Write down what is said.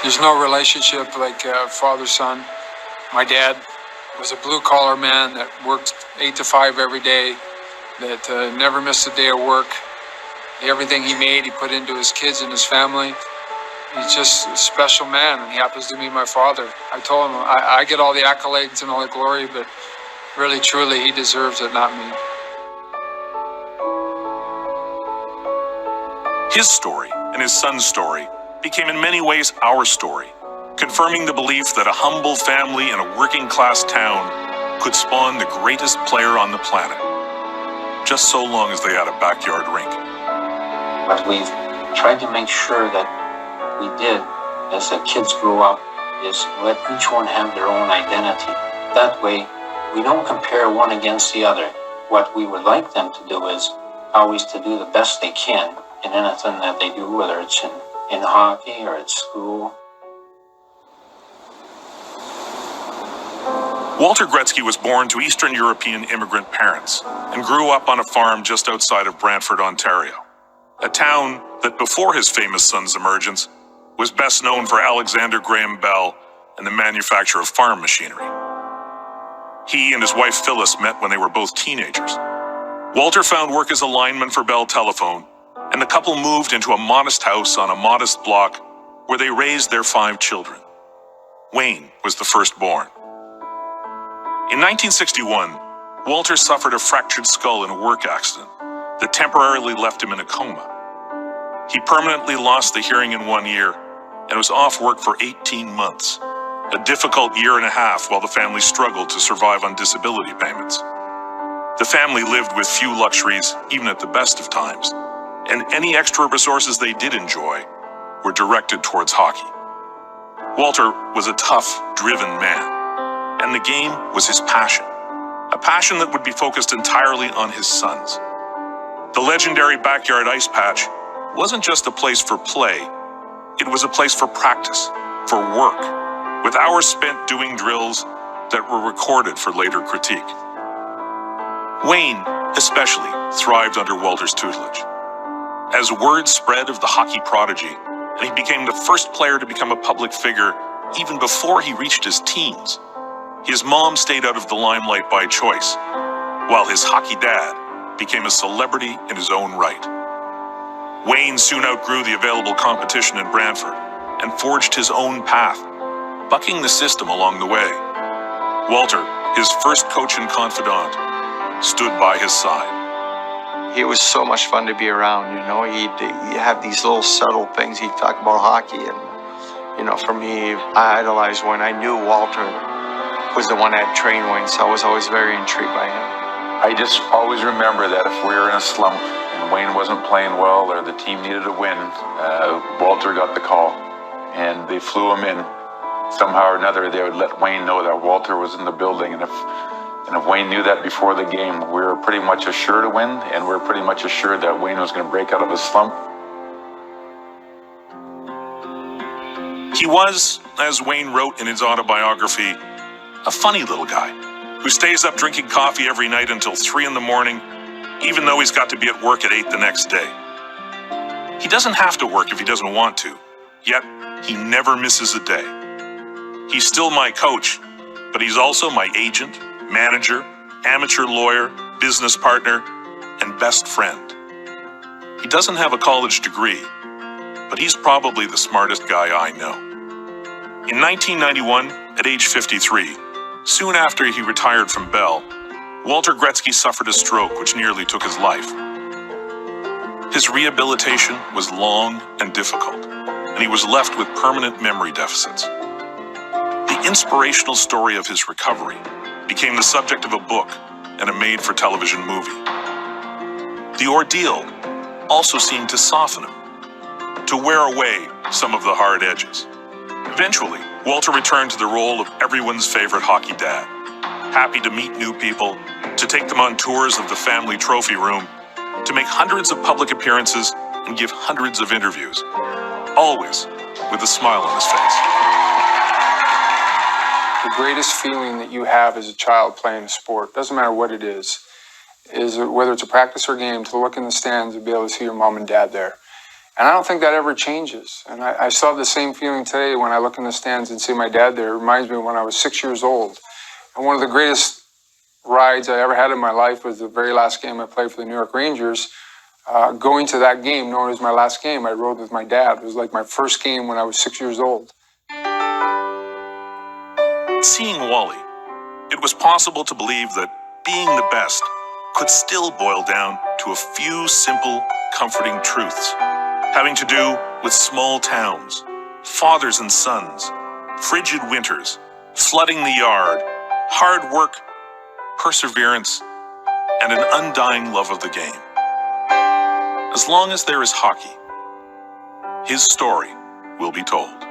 There's no relationship like father-son. My dad was a blue-collar man that worked 8 to 5 every day, that never missed a day of work. Everything he made, he put into his kids and his family. He's just a special man, and he happens to be my father. I told him I get all the accolades and all the glory, but really, truly, he deserves it, not me. His story and his son's story became in many ways our story, confirming the belief that a humble family in a working-class town could spawn the greatest player on the planet, just so long as they had a backyard rink. What we've tried to make sure that we did as the kids grew up is let each one have their own identity. That way, we don't compare one against the other. What we would like them to do is always to do the best they can in anything that they do, whether it's in hockey or at school. Walter Gretzky was born to Eastern European immigrant parents and grew up on a farm just outside of Brantford, Ontario, a town that before his famous son's emergence was best known for Alexander Graham Bell and the manufacture of farm machinery. He and his wife Phyllis met when they were both teenagers. Walter found work as a lineman for Bell Telephone, and the couple moved into a modest house on a modest block where they raised their 5 children. Wayne was the firstborn. In 1961, Walter suffered a fractured skull in a work accident that temporarily left him in a coma. He permanently lost the hearing in 1 year and was off work for 18 months, a difficult year and a half while the family struggled to survive on disability payments. The family lived with few luxuries, even at the best of times, and any extra resources they did enjoy were directed towards hockey. Walter was a tough, driven man, and the game was his passion, a passion that would be focused entirely on his sons. The legendary backyard ice patch wasn't just a place for play, it was a place for practice, for work, with hours spent doing drills that were recorded for later critique. Wayne, especially, thrived under Walter's tutelage. As word spread of the hockey prodigy, and he became the first player to become a public figure even before he reached his teens, his mom stayed out of the limelight by choice, while his hockey dad became a celebrity in his own right. Wayne soon outgrew the available competition in Brantford and forged his own path, bucking the system along the way. Walter, his first coach and confidant, stood by his side. He was so much fun to be around, you know. He'd have these little subtle things. He'd talk about hockey, and, you know, for me, I idolized Wayne. I knew Walter was the one that trained Wayne, so I was always very intrigued by him. I just always remember that if we were in a slump and Wayne wasn't playing well or the team needed a win, Walter got the call, and they flew him in. Somehow or another, they would let Wayne know that Walter was in the building, and if Wayne knew that before the game, we were pretty much assured to win, and we were pretty much assured that Wayne was going to break out of his slump. He was, as Wayne wrote in his autobiography, a funny little guy who stays up drinking coffee every night until 3 in the morning, even though he's got to be at work at 8 the next day. He doesn't have to work if he doesn't want to, yet he never misses a day. He's still my coach, but he's also my agent, manager, amateur lawyer, business partner, and best friend. He doesn't have a college degree, but he's probably the smartest guy I know. In 1991, at age 53, soon after he retired from Bell, Walter Gretzky suffered a stroke which nearly took his life. His rehabilitation was long and difficult, and he was left with permanent memory deficits. The inspirational story of his recovery became the subject of a book and a made-for-television movie. The ordeal also seemed to soften him, to wear away some of the hard edges. Eventually, Walter returned to the role of everyone's favorite hockey dad, happy to meet new people, to take them on tours of the family trophy room, to make hundreds of public appearances and give hundreds of interviews, always with a smile on his face. The greatest feeling that you have as a child playing a sport, doesn't matter what it is whether it's a practice or game, to look in the stands and be able to see your mom and dad there. And I don't think that ever changes. And I still have the same feeling today when I look in the stands and see my dad there. It reminds me of when I was 6 years old. And one of the greatest rides I ever had in my life was the very last game I played for the New York Rangers. Going to that game, knowing it was my last game, I rode with my dad. It was like my first game when I was 6 years old. Seeing Wally, it was possible to believe that being the best could still boil down to a few simple, comforting truths, having to do with small towns, fathers and sons, frigid winters, flooding the yard, hard work, perseverance, and an undying love of the game. As long as there is hockey, his story will be told.